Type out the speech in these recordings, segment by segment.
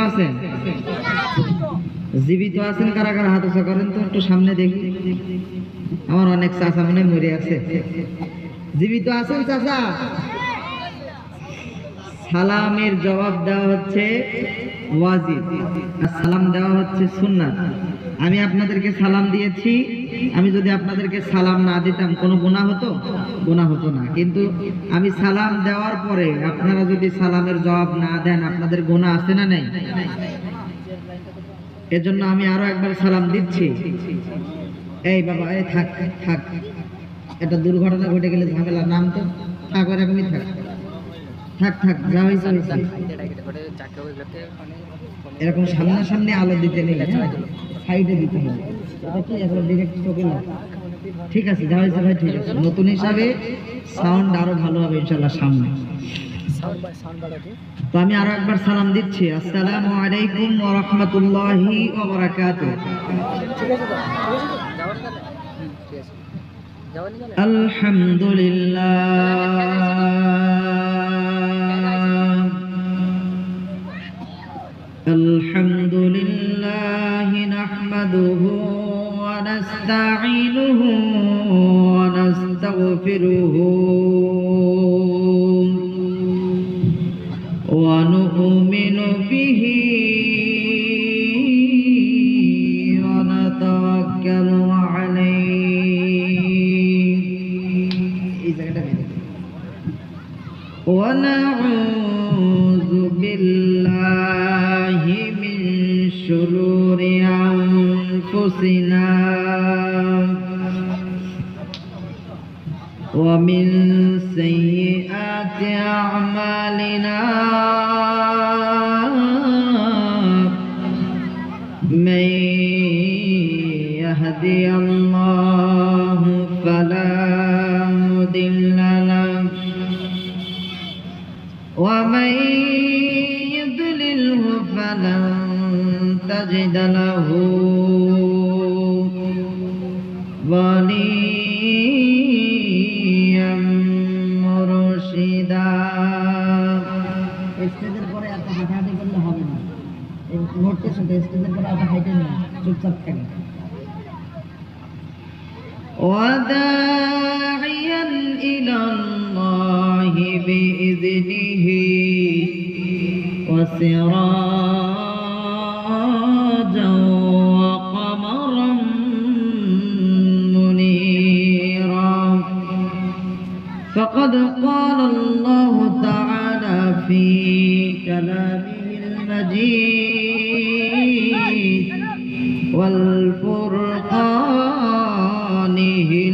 আছেন? জীবিত আছেন কারা কারা? হাত উঁচা করেন তো একটু, সামনে দেখি। আমার অনেক চাচা মনে মরে আছে। জীবিত আছেন চাচা? সালামের জবাব দেওয়া হচ্ছে ওয়াজিব, আর সালাম দেওয়া হচ্ছে সুন্নাত। আমি আপনাদেরকে সালাম দিয়েছি, আমি যদি আপনাদেরকে সালাম না দিতাম কোনো গুনাহ হতো? গুনাহ হতো না। কিন্তু আমি সালাম দেওয়ার পরে আপনারা যদি সালামের জবাব না দেন, আপনাদের গুনাহ আছে না নেই? এজন্য আমি আরো একবার সালাম দিচ্ছি। এই বাবা, এই থাক থাক, একটা দুর্ঘটনা ঘটে গেলে ঝামেলা, নাম তো থাক, এরকমই থাক থাক থাক, যা হয়েছে হয়েছে। এরকম সামনাসামনি আলো দিতে নেই, সাইডে দিতে হবে। এটা কি এখন ডিরেক্ট চোখে না? ঠিক আছে, যা হয়েছে ভাই, ঠিক আছে। নতুন হিসাবে সাউন্ড আরো ভালো হবে ইনশাআল্লাহ সামনে। তো আমি আরো একবার সালাম দিচ্ছি। আসসালামু আলাইকুম ওয়া রাহমাতুল্লাহি ওয়া বারাকাতুহু। আলহামদুলিল্লাহ নাহমাদুহু ওয়া নাস্তাঈনুহু ওয়া নাস্তাগফিরুহু ওয়া নু'মিনু বিহি ওয়া নাতাওয়াক্কালু ونعوذ بالله من شرور أنفسنا ومن سيئات أعمالنا من يهدي الله فلا مضل له ومن يضلله فلن تجد له وليا مرشدا। স্টেজের পরে এত হাঁটাহাঁটি করলে হবে না, নোটটির সাথে স্টেজের পরে এত হাঁটে না, চুপচাপ থাকে। وداعيا إلى الله بإذنه وسراجا وقمرا منيرا، فقد قال الله تعالى في كلامه المجيد والفرقانه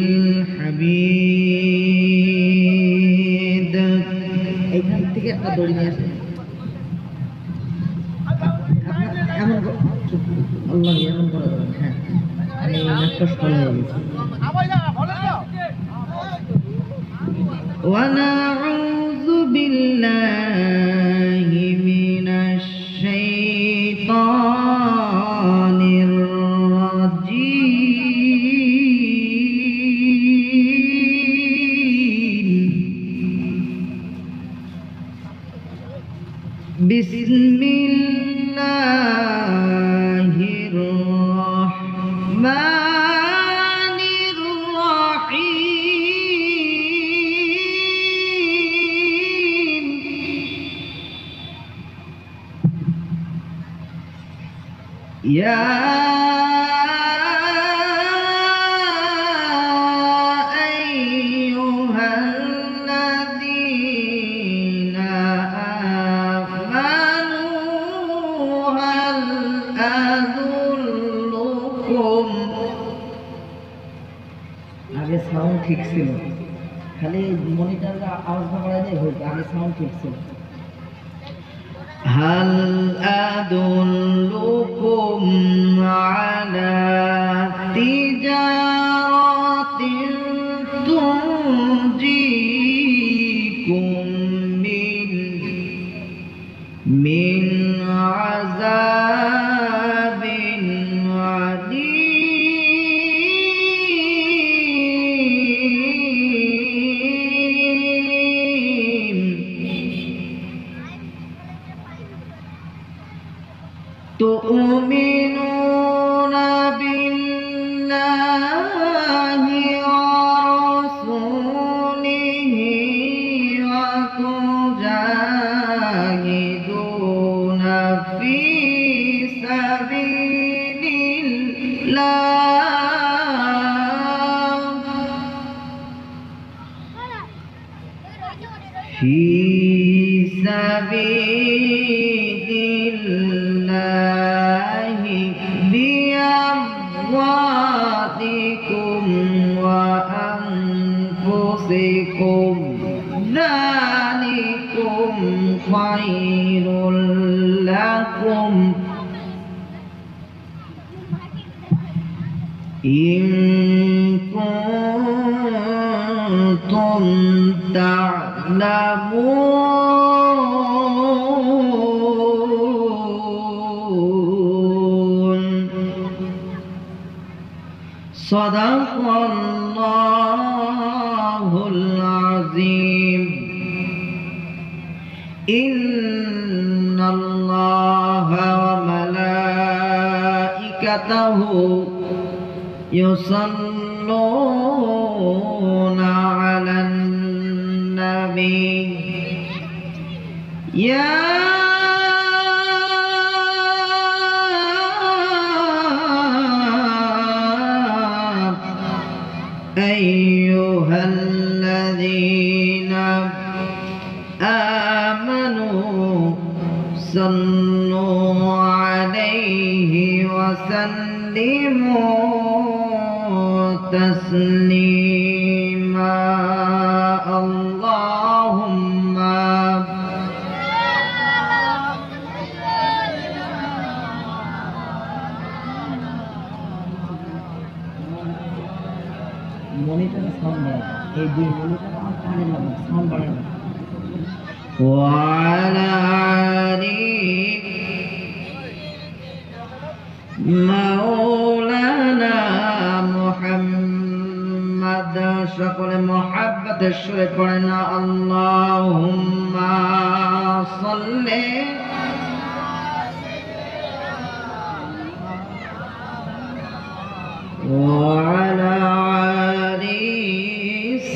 الحميد। এইখান থেকে একটা দড়ি নিয়ে আসেন, এমন আল্লাহ এমন করে দেবেন। হ্যাঁ, এই নাটক ফল হয়ে গেছে। ونعوذ بالله من الشيطان الرجيم، بسم الله الرحمن الرحيم، يا أيها الذين آمنوا هل أدلكم। আগে সাউন্ড ঠিক ছিল, খালি মনিটরে আওয়াজটা করা যায় হইতো, আগে সাউন্ড ঠিক ছিল। هل أدلكم على تجارة تنجيكم من عذاب أليم، তুমিনুনা বিল্লাহি ওয়া রাসূলিহি ওয়া তুজাহিদুনা ফি সাবিলিল্লাহ في سبيل الله بأموالكم وأنفسكم ذلكم خير لكم إن كنتم تعلمون صدق الله العظيم إن الله وملائكته يصلون على النبي يا أيها الذين آمنوا صلوا عليه وسلموا تسليما اللهم وعلى آله مولانا محمد সকলে মহব্বতের সুরে পড়েন আল্লাহুম্মা সাল্লি وعلى آل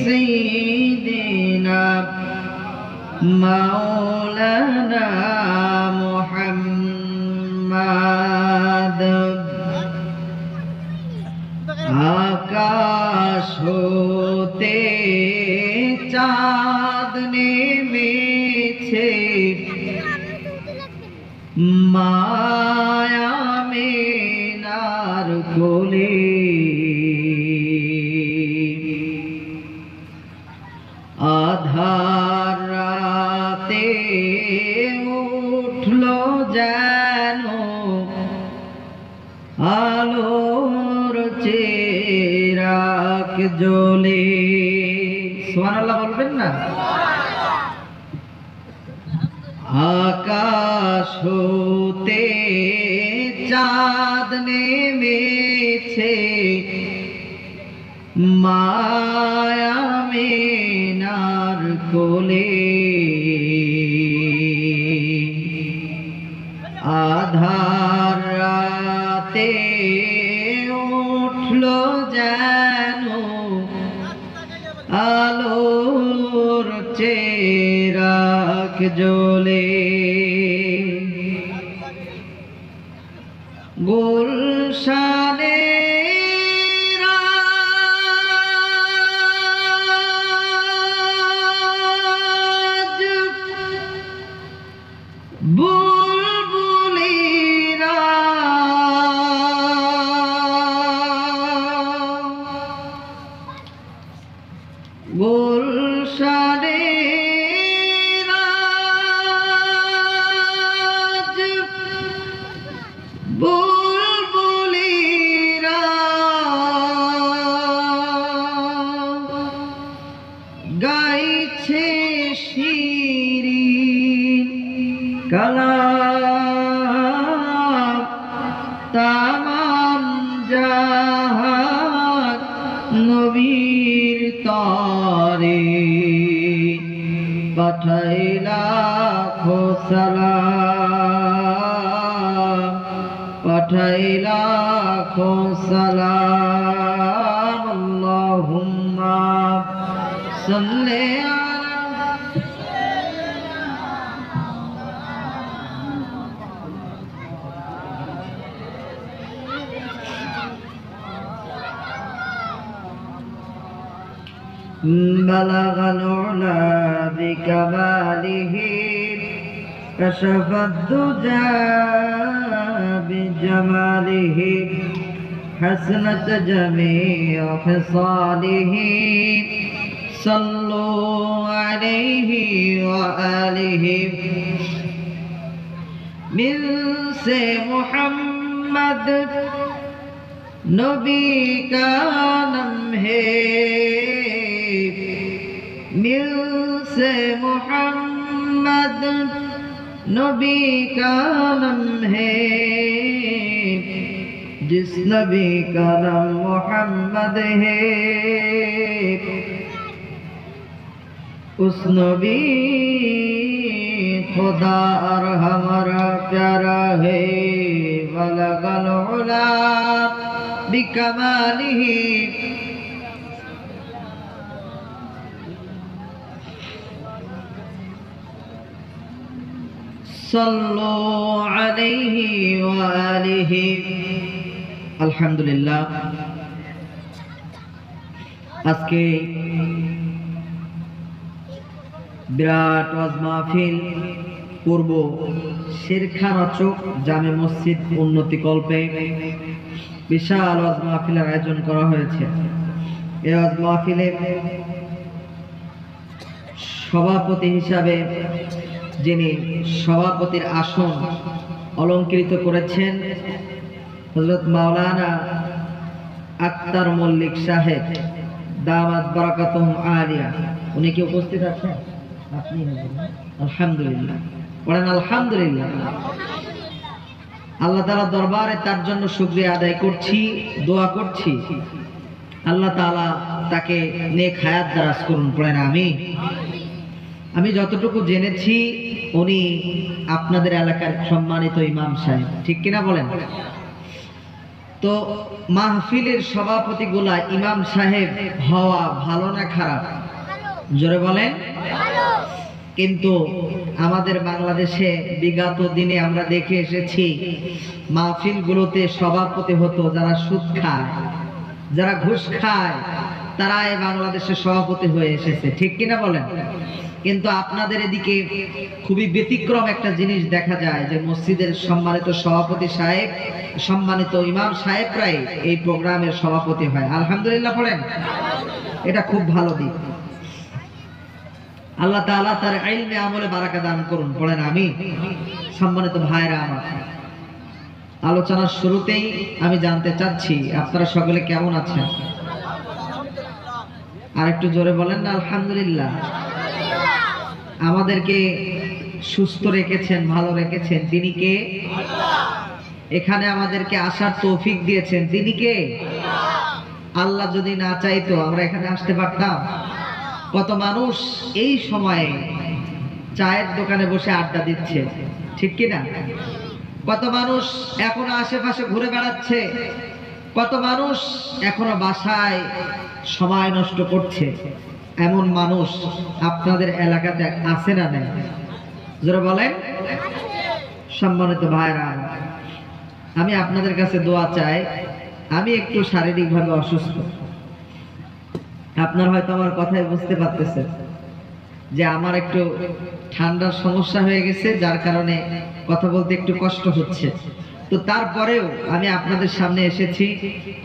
سيدنا مولانا محمد আকাশ হতে চাঁদ নেমেছে মায়া মেনার কোলে আধার রাতে উঠলো যেন আলোর চেরাক জ্বলে সুবহানাল্লাহ বলবেন না আকাশ হতে চাঁদ নেমেছে মায়া মেনার কোলে আধার রাতে উঠলো যেন আলোর চেরাক জ্বলে গুলশানে বুলবুলিরা গুলশানে বুলবুলিরা গাইছে শিরিন কালাম তামাম জাহান নবীর তরে পাঠাইলা খো সালাম পাঠাই লাখো সালাম। আল্লাহুম্মা সাল্লি بلغ العلا بكماله كشف الدجى بجماله حسنت جميع خصاله صلوا عليه وآله من سے محمد نبی کا نام ہے मिल से मोहम्मद नबी का नाम है। जिस नबी का नाम मोहम्मद है उस नबी खुदा और हमारा प्यारा है। बलगल उला बिकमालिही सल्लु अलैहि व आलिहि। আলহামদুলিল্লাহ, আজকে বিরাট ওয়াজ মাহফিল পূর্ব শেরখানচক জামে মসজিদ উন্নতি কল্পে বিশাল ওয়াজ মাহফিলের আয়োজন করা হয়েছে। এই ওয়াজ মাহফিলে সভাপতি হিসাবে যিনি সভাপতির আসন অলঙ্কৃত করেছেন হযরত মাওলানা আক্তার মল্লিক সাহেব দামাত বারাকাতুহু আলিয়া, উনি কি উপস্থিত আছেন? আপনি আলহামদুলিল্লাহ বলেন আলহামদুলিল্লাহ। আল্লাহ তাআলা দরবারে তার জন্য শুকরিয়া আদায় করছি, দোয়া করছি আল্লাহ তাআলা তাকে নেক হায়াত দারাজ করুন, পড়েন আমিন। আমি যতটুকু জেনেছি উনি আপনাদের এলাকার সম্মানিত ইমাম সাহেব, ঠিক কিনা বলেন? তো মাহফিলের সভাপতিগুলা ইমাম সাহেব হওয়া ভালো না খারাপ? জোরে বলেন। কিন্তু আমাদের বাংলাদেশে বিগত দিনে আমরা দেখে এসেছি মাহফিলগুলোতে সভাপতি হতো যারা সুদ খায়, যারা ঘুষ খায়, তারাই বাংলাদেশের সভাপতি হয়ে এসেছে, ঠিক কিনা বলেন? কিন্তু আপনাদের এদিকে খুবই ব্যতিক্রম একটা জিনিস দেখা যায় যে মসজিদের সম্মানিত সভাপতি সাহেব, সম্মানিত ইমাম সাহেবরাই এই প্রোগ্রামের সভাপতি হয়। আলহামদুলিল্লাহ পড়েন, এটা খুব ভালো দিক। আল্লাহ তাআলা তার ইলমে আমলে বারাকা দান করুন, পড়েন আমিন। সম্মানিত ভাইরা আমার, আলোচনার শুরুতেই আমি জানতে চাচ্ছি আপনারা সকলে কেমন আছেন? আর একটু জোরে বলেন না আলহামদুলিল্লাহ। আমাদেরকে সুস্থ রেখেছেন, ভালো রেখেছেন, তিনি কে? এখানে আমাদেরকে আসার তৌফিক দিয়েছেন, তিনি কে? আল্লাহ যদি না চাইতো আমরা এখানে আসতে পারতাম? কত মানুষ এই সময়ে চায়ের দোকানে বসে আড্ডা দিচ্ছে, ঠিক কিনা? কত মানুষ এখনো আশেপাশে ঘুরে বেড়াচ্ছে, কত মানুষ এখনো বাসায় সময় নষ্ট করছে। এমন মানুষ আপনাদের এলাকাতে আছে না নেই? যারা বলেন। সম্মানিত ভাইরা, আমি আপনাদের কাছে দোয়া চাই। আমি একটু শারীরিকভাবে অসুস্থ, আপনারা হয়তো আমার কথাই বুঝতে পারতেছেন যে আমার একটু ঠান্ডার সমস্যা হয়ে গেছে, যার কারণে কথা বলতে একটু কষ্ট হচ্ছে। তো তারপরেও আমি আপনাদের সামনে এসেছি,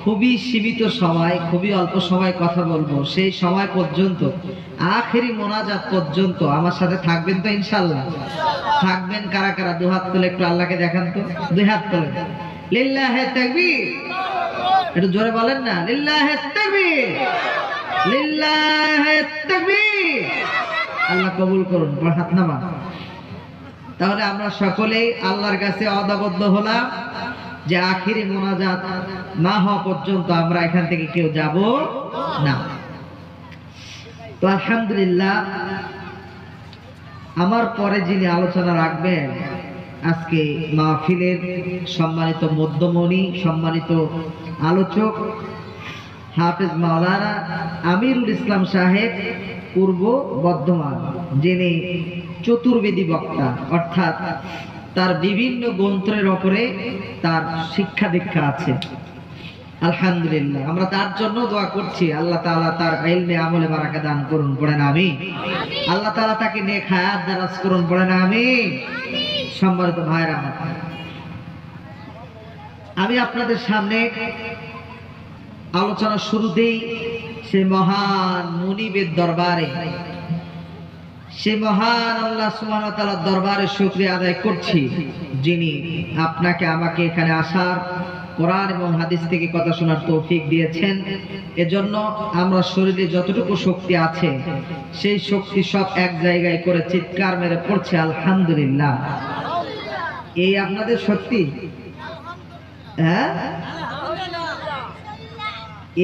খুবই সীমিত সময়, খুবই অল্প সময় কথা বলবো। সেই সময় পর্যন্ত, আখেরি মোনাজাত পর্যন্ত আমার সাথে থাকবেন তো ইনশাআল্লাহ? থাকবেন কারা কারা? দুই হাত তুলে একটু আল্লাহকে দেখান তো, দুই হাত তুলে। লিল্লাহে তাকবীর, একটু জোরে বলেন না, লিল্লাহে তাকবীর, লিল্লাহে তাকবীর। আল্লাহ কবুল করুন, হাত নামা। তাহলে আমরা সকলেই আল্লাহর কাছে অদাবদ্ধ হলাম যে আখিরি মোনাজাত না হওয়া পর্যন্ত আমরা এখান থেকে কেউ যাব না। তো আলহামদুলিল্লাহ, আমার পরে যিনি আলোচনা রাখবেন আজকে মাহফিলের সম্মানিত মধ্যমণি, সম্মানিত আলোচক হাফেজ মাওলানা আমিরুল ইসলাম সাহেব পূর্ব বর্ধমান, যিনি চতুর্বেদী বক্তা, অর্থাৎ তার বিভিন্ন গ্রন্থের ওপরে তার শিক্ষা দীক্ষা আছে। আলহামদুলিল্লাহ, আমরা তার জন্য দোয়া করছি, আল্লাহ তাআলা তার ইলমে আমলে বারাকা দান করুন, পড়েন আমিন। আল্লাহ তাআলা তাকে নেক হায়াত দারাজ করুন, পড়েন আমিন। সম্মানিত ভাইরা, আমি আপনাদের সামনে আলোচনা শুরুতেই সে মহান মুনিবের দরবারে, সে মহান আল্লাহ সুবহানাহু ওয়া তাআলার দরবারে শুকরিয়া আদায় করছি, যিনি আপনাকে আমাকে এখানে আসার, কোরআন এবং হাদিস থেকে কথা শোনার তৌফিক দিয়েছেন। এজন্য আমরা শরীরে যতটুকু শক্তি আছে সেই শক্তি সব এক জায়গায় করে চিৎকার মেরে পড়ছে আলহামদুলিল্লাহ। এই আপনাদের শক্তি, হ্যাঁ?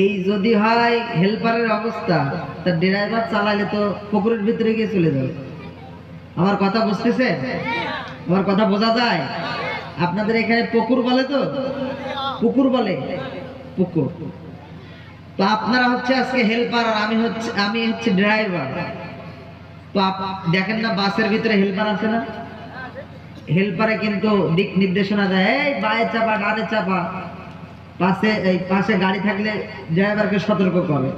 এই যদি হয় হেল্পারের অবস্থা, তার ড্রাইভার চালালে তো পুকুরের ভিতরে গিয়ে চলে যাবে। আমার কথা বুঝতেছেন? আমার কথা বোঝা যায়? আপনাদের এখানে পুকুর বলে, তো পুকুর বলে, পুকুর। তো আপনারা হচ্ছে আজকে হেল্পার, আর আমি হচ্ছে ড্রাইভার। তো দেখেন না বাসের ভিতরে হেল্পার আছে না? হেল্পারে কিন্তু দিক নির্দেশনা দেয়, এই বায়ে চাপা, ডানে চাপা, পাশে গাড়ি থাকলে ড্রাইভারকে সতর্ক করে।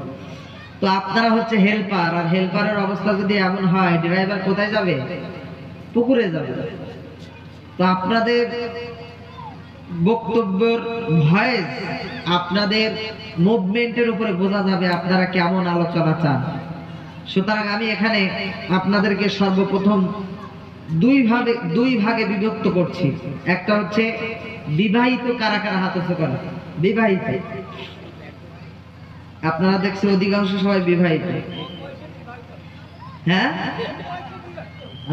তো আপনারা হচ্ছে হেল্পার, আর হেল্পারের অবস্থা যদি এমন হয়, ড্রাইভার কোথায় যাবে? পুকুরে যাবে। তো আপনাদের বক্তব্যের ভয়েস, আপনাদের মুভমেন্টের উপরে বোঝা যাবে আপনারা কেমন আলোচনা চান। সুতরাং আমি এখানে আপনাদেরকে সর্বপ্রথম দুই ভাগে বিভক্ত করছি। একটা হচ্ছে বিবাহিত, কারা কারা হাত উঁচু করে? বিবাহিত। আপনারা দেখছেন অধিকাংশ সবাই বিবাহিত, হ্যাঁ?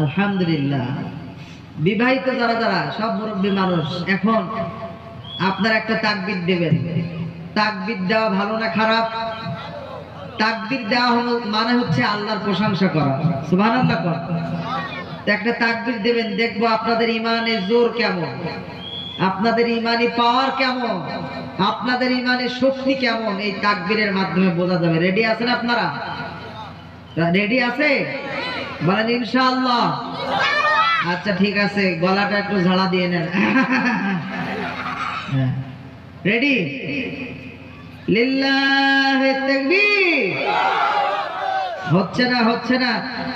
আলহামদুলিল্লাহ। বিবাহিত যারা যারা সব মুরব্বী মানুষ, এখন আপনারা একটা তাকবীর দেবেন। তাকবীর দেওয়া ভালো না খারাপ? তাকবীর দেওয়া মানে হচ্ছে আল্লাহর প্রশংসা করা, সুবহানাল্লাহ করা। একটা তাকবীর দেবেন, দেখবো আপনাদের ইমানের জোর কেমন, আপনাদের ইমানি পাওয়ার কেমন, আপনাদের ইমানের শক্তি কেমন, এই তাকবীরের মাধ্যমে বোঝা যাবে। রেডি আছেন আপনারা? রেডি আছে? বলেন ইনশাআল্লাহ। আচ্ছা ঠিক আছে, গলাটা একটু ঝাড়া দিয়ে নেন। রেডি? লিল্লাহে তাকবীর। হচ্ছে না?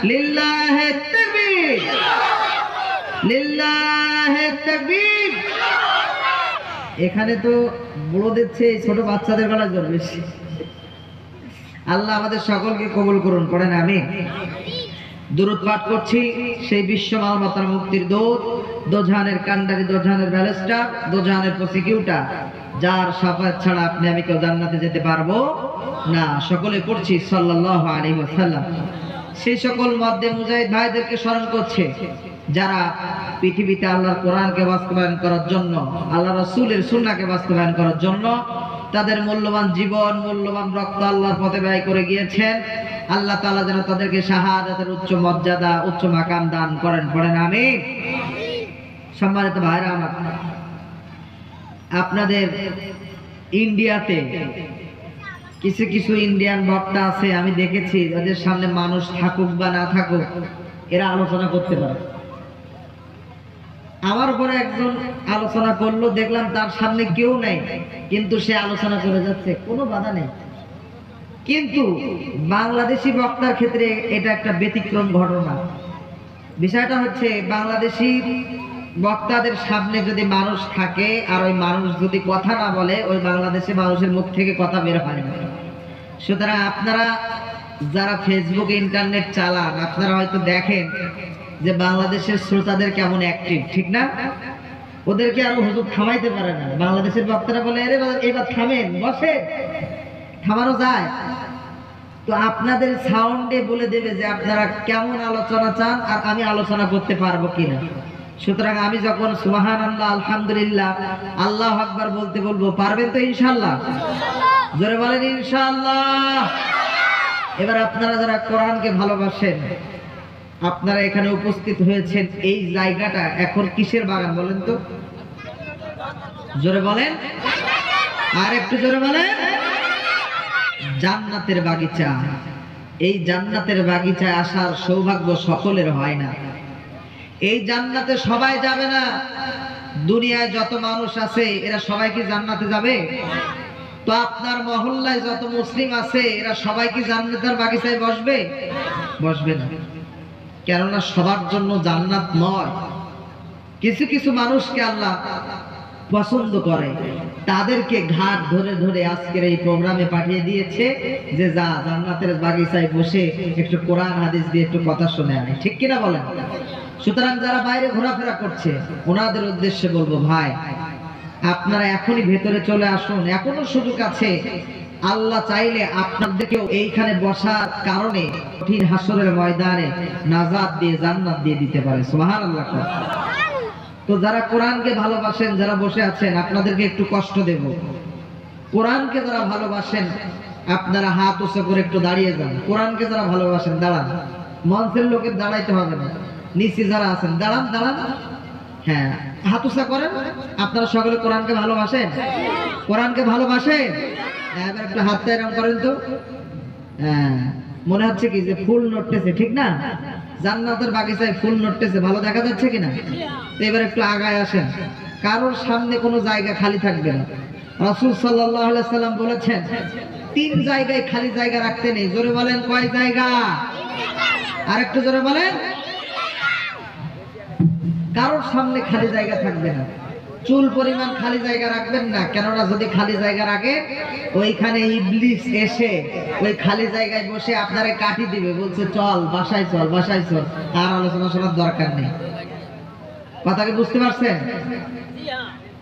লিল্লাহে তাকবীর, লিল্লাহে তাকবীর। এখানে তো বড়দের চেয়ে ছোট বাচ্চাদের গলা জোর বেশি। আল্লাহ আমাদের সকলকে কবুল করুন, পড়েন আমিন। দুরূদ পাঠ করছি সেই বিশ্ব মানবতার মুক্তির দূত, দোজাহানের কান্ডারি, দোজাহানের ব্যারিস্টার, দোজাহানের প্রসিকিউটর, যার শাফাত ছাড়া আপনি আমি কেউ জান্নাতে যেতে পারবো না। সকলে পড়ছি সাল্লাল্লাহু আলাইহি ওয়াসাল্লাম। সেই সকল মধ্যে মুজাহিদ ভাইদেরকে স্মরণ করছে যারা পৃথিবীতে আল্লাহর কোরআনকে বাস্তবায়ন করার জন্য, আল্লাহ রাসূলের সুন্নাহকে বাস্তবায়ন করার জন্য তাদের মূল্যবান জীবন, মূল্যবান রক্ত আল্লাহর পথে ব্যয় করে গিয়েছেন। আল্লাহ তাআলা যেন তাদেরকে শাহাদাতের উচ্চ মর্যাদা, উচ্চ মাকাম দান করেন, পড়েন আমিন। সম্মানিত ভাইরা আমার, আপনাদের ইন্ডিয়াতে কিছু ইন্ডিয়ান বক্তা আছে, আমি দেখেছি যাদের সামনে মানুষ থাকুক বা না থাকুক, এরা আলোচনা করতে পারে। আমার উপরে একজন আলোচনা করলো, দেখলাম তার সামনে কেউ নাই, কিন্তু সে আলোচনা করে যাচ্ছে, কোনো বাধা নেই। কিন্তু বাংলাদেশি বক্তার ক্ষেত্রে এটা একটা ব্যতিক্রম ঘটনা। বিষয়টা হচ্ছে, বাংলাদেশি বক্তাদের সামনে যদি মানুষ থাকে আর ওই মানুষ যদি কথা না বলে, ওই বাংলাদেশি মানুষের মুখ থেকে কথা বের হয় না। সুতরাং আপনারা যারা ফেসবুক, ইন্টারনেট চালান, আপনারা হয়তো দেখেন যে বাংলাদেশের শ্রোতাদের কেমন অ্যাক্টিভ, ঠিক না? ওদেরকে আরো হুজুর থামাইতে পারে না। বাংলাদেশের বক্তারা বলে, আরে এবার থামেন, বসে, থামানো যায়? তো আপনাদের সাউন্ডে বলে দেবে যে আপনারা কেমন আলোচনা চান আর আমি আলোচনা করতে পারবো কিনা। সুতরাং আমি যখন সুবহানাল্লাহ, আলহামদুলিল্লাহ, আল্লাহু আকবার বলতে বলবো, পারবেন তো ইনশাআল্লাহ? জোরে বলেন ইনশাআল্লাহ। এবার আপনারা যারা কোরআনকে ভালোবাসেন, আপনারা এখানে উপস্থিত হয়েছেন, এই জায়গাটা এখন কিসের বাগান বলেন তো? জোরে বলেন, আর একটু জোরে বলেন। জান্নাতের বাগিচা। এই জান্নাতের বাগিচায় আসার সৌভাগ্য সকলের হয় না। এই জান্নাতে সবাই যাবে না। দুনিয়ায় যত মানুষ আছে এরা সবাই কি জান্নাতে যাবে? তো আপনার মহল্লায় যত মুসলিম আছে এরা সবাই কি জান্নাতের বাগিচায় বসবে? বসবে না। কেননা সবার জন্য জান্নাত নয়। কিছু কিছু মানুষকে আল্লাহ পছন্দ করে, তাদেরকে ঘাট ধরে ধরে আজকের এই প্রোগ্রামে পাঠিয়ে দিয়েছে যে যা জান্নাতের বাগিচায় বসে একটু কোরআন হাদিস দিয়ে একটু কথা শুনে আয়। ঠিক কিনা বলেন? সুতরাং যারা বাইরে ঘোরাফেরা করছে ওনাদের উদ্দেশ্যে বলবো, ভাই আপনারা এখনই ভেতরে চলে আসুন, এখনো সুযোগ আছে। আল্লাহ চাইলে আপনাদেরকেও এইখানে বসার কারণে কঠিন হাসরের ময়দানে নাজাত দিয়ে জান্নাত দিয়ে দিতে পারে। সুবহানাল্লাহ। তো যারা কোরআনকে ভালোবাসেন, যারা বসে আছেন, আপনাদেরকে একটু কষ্ট দেব। কোরআনকে যারা ভালোবাসেন আপনারা হাত উঁচু করে একটু দাঁড়িয়ে যান। কোরআনকে যারা ভালোবাসেন দাঁড়ান। মঞ্চের লোকের দাঁড়াইতে হবে না, নিচে যারা আছেন দাঁড়ান দাঁড়ান। হ্যাঁ, হাত উঁচা করেন। আপনারা সকলে কোরআনকে ভালোবাসেন? কোরআনকে ভালোবাসেন? এবার একটু হাতটা এরকম করেন তো। হ্যাঁ, মনে হচ্ছে কি যে ফুল নড়তেছে, ঠিক না? জান্নাতের বাগিচায় ফুল নড়তেছে, ভালো দেখা যাচ্ছে কিনা? তো এবার একটু আগায় আসেন। কারোর সামনে কোনো জায়গা খালি থাকবে না। রাসূল সাল্লাল্লাহু আলাইহি সাল্লাম বলেছেন 3 জায়গায় খালি জায়গা রাখতে নেই। জোরে বলেন, কয় জায়গা? আরেকটু জোরে বলেন। কারোর সামনে খালি জায়গা থাকবে না। চুল পরিমাণ খালি জায়গা রাখবেন না, কেননা যদি খালি জায়গা রাখে ওইখানে ইবলিস এসে ওই খালি জায়গায় বসে আপনারে কাটি দিবে, বলছে চল বাসায় চল, বাসায় চল। আর আলোচনা শোনার দরকার নেই। কথা কি বুঝতে পারছেন?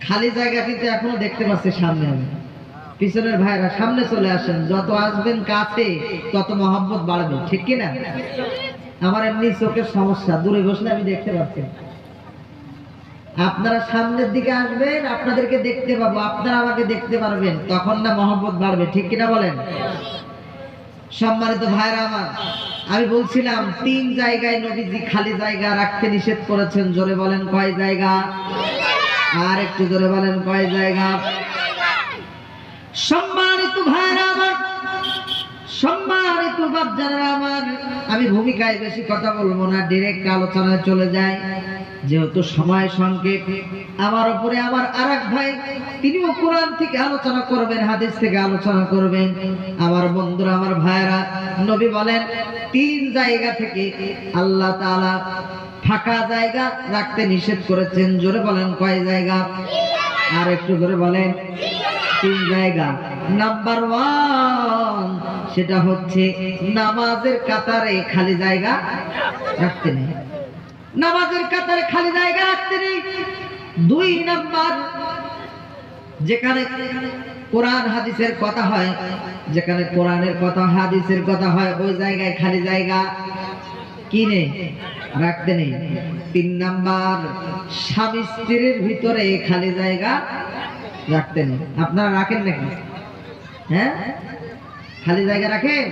খালি জায়গা কিন্তু এখনো দেখতে পাচ্ছি সামনে। আমি পিছনের ভাইরা সামনে চলে আসেন, যত আসবেন কাছে তত মহব্বত বাড়বে। ঠিক কিনা? আমার এমনি চোখের সমস্যা, দূরে বসলে আমি দেখতে পাচ্ছি। আপনারা সামনের দিকে আসবেন, আপনাদেরকে দেখতে পাবো, আপনারা আমাকে দেখতে পারবেন, তখন না মহব্বত বাড়বে। ঠিক কিনা বলেন? সম্মানিত ভাইরা আমার, আমি বলছিলাম 3 জায়গায় নবীজি খালি জায়গা রাখতে নিষেধ করেছেন। জোরে বলেন, কয় জায়গা? আর একটু জোরে বলেন, কয় জায়গা? সম্মানিত ভাইরা আমার, সম্মানিত বাপজানেরা আমার, আমি ভূমিকায় বেশি কথা বলবো না, ডাইরেক্ট আলোচনায় চলে যাই। যেহেতু সময় সংক্ষেপ, আমার উপরে আমার আরেক ভাই তিনিও কোরআন থেকে আলোচনা করবেন, হাদিস থেকে আলোচনা করবেন। আমার বন্ধুরা, আমার ভাইরা, নবী বলেন 3 জায়গা থেকে আল্লাহ তাআলা ফাঁকা জায়গা রাখতে নিষেধ করেছেন। জোরে বলেন, কয় জায়গা? আর একটু জোরে বলেন। 3 জায়গা। নাম্বার 1 সেটা হচ্ছে নামাজের কাতারে খালি জায়গা রাখতে নেই। নামাজের কাতারে খালি জায়গা রাখতে নেই। 2 নাম্বার, যেখানে কোরআন হাদিসের কথা হয়, যেখানে কোরআনের কথা হাদিসের কথা হয়, ওই জায়গায় খালি জায়গা কি নেই? রাখতে নেই। 3 নাম্বার, স্বামী স্ত্রীর ভিতরে খালি জায়গা রাখতে নেই। আপনারা রাখেন নাকি? হ্যাঁ, খালি জায়গা রাখেন?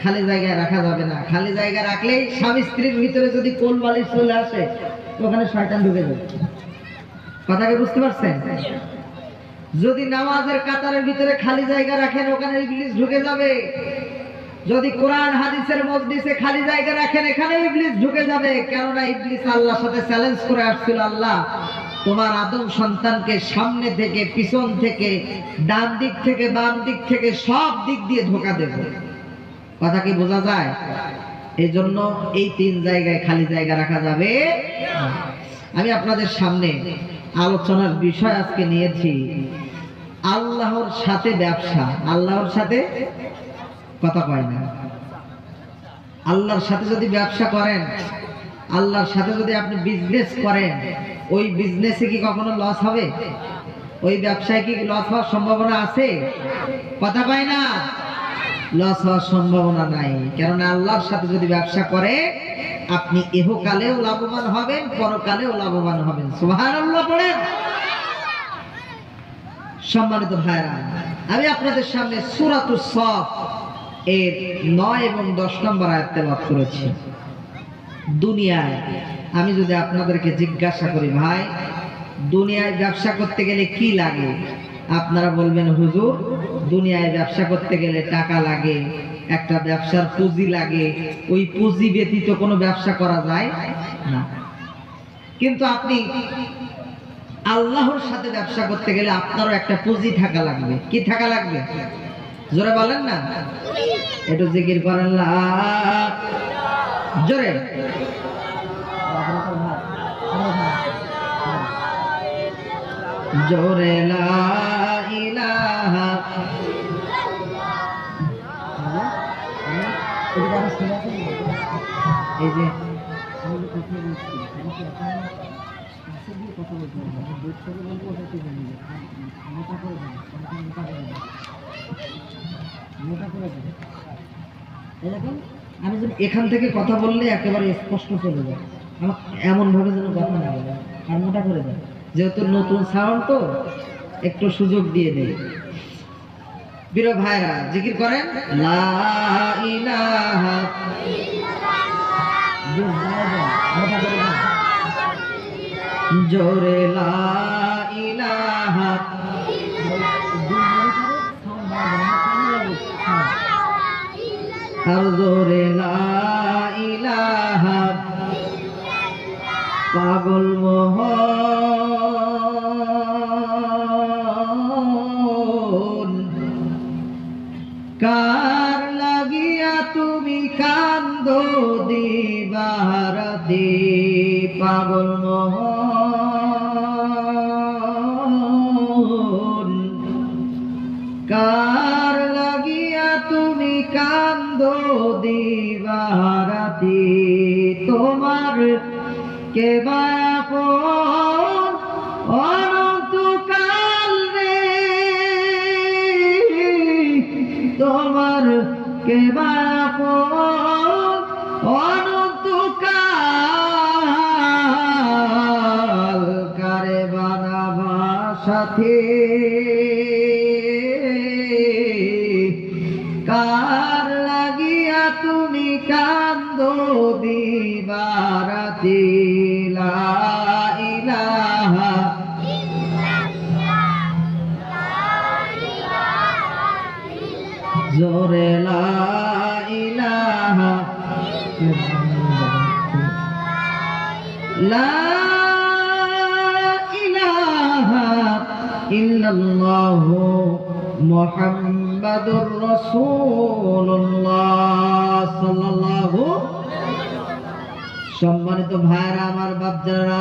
খালি জায়গায় রাখা যাবে না। খালি জায়গা রাখলেই স্বামী স্ত্রীর ভিতরে যদি কোল বালিশ চলে আসে ওখানে শয়তান ঢুকে যাবে। কথা কি বুঝতে পারছেন? যদি নামাজের কাতারের ভিতরে খালি জায়গা রাখেন ওখানে ইবলিস ঢুকে যাবে। যদি কোরআন হাদিসের মজলিসে খালি জায়গা রাখেন এখানে ইবলিস ঢুকে যাবে। কেননা ইবলিস আল্লাহর সাথে চ্যালেঞ্জ করে আসছিল, আল্লাহ তোমার আদম সন্তানকে সামনে থেকে, পিছন থেকে, ডান দিক থেকে, বাম দিক থেকে সব দিক দিয়ে ধোঁকা দেবে। কথা কি বোঝা যায়? এই জন্য এই 3 জায়গায় খালি জায়গা রাখা যাবে। আমি আপনাদের সামনে আলোচনার বিষয় আজকে নিয়েছি আল্লাহর সাথে ব্যবসা। আল্লাহর সাথে কথা কয় না। আল্লাহর সাথে যদি ব্যবসা করেন, আল্লাহর সাথে যদি আপনি বিজনেস করেন, ওই বিজনেসে কি কখনো লস হবে? ওই ব্যবসায় কি লস হওয়ার সম্ভাবনা আছে? কথা কয় না। লস হওয়ার সম্ভাবনা নাই। কারণ আল্লাহর সাথে যদি ব্যবসা করে আপনি ইহকালেও লাভবান হবেন, পরকালেও লাভবান হবেন। সুবহানাল্লাহ পড়েন। সম্মানিত ভাইরা, আমি আপনাদের সামনে সূরাতুস সাফ এর 9 এবং 10 নম্বর আয়াত তেলাওয়াত করেছি। দুনিয়ায় আমি যদি আপনাদেরকে জিজ্ঞাসা করি ভাই দুনিয়ায় ব্যবসা করতে গেলে কি লাগে, আপনারা বলবেন হুজুর দুনিয়ায় ব্যবসা করতে গেলে টাকা লাগে, একটা ব্যবসার পুঁজি লাগে, ওই পুঁজি ব্যতীত কোনো ব্যবসা করা যায় না। কিন্তু আপনি আল্লাহর সাথে ব্যবসা করতে গেলে আপনারও একটা পুঁজি থাকা লাগবে। কি থাকা লাগবে? জোরে বলেন না, একটু জিকির করেন জোরে। জোরে লা ইলাহা এই যে আমি যদি এখান থেকে কথা বললে একেবারে স্পষ্ট চলে যায়, আমার এমন ভাবে যেন কথা না বলে আর মোটা করে দেয়, যেহেতু নতুন সাউন্ড তো একটু সুযোগ দিয়ে দেয়। প্রিয় ভাইরা জিকির করেন লা ইলাহা জোরে লা ইলাহা আর জোরে লা ইলাহা পাগল মোহন কার লাগিয়া তুমি কান্দো দিবারাতি পাগল মোহন কার লাগিয়া তুমি কান্দো দিবারাতি তোমার কে বাপন অনন্তকাল রে তোমার কে বাপন অনন্তকাল কারে বানাবা সাথে কার লাগিয়া তুমি কান্দো দিবারাতি লা ইলাহা জোরে লা ইলাহা লা ইলাহা ইল্লাল্লাহু মুহাম্মাদুর রাসূলুল্লাহ সাল্লাল্লাহু। সম্মানিত ভাইরা আমার, বাপ যারা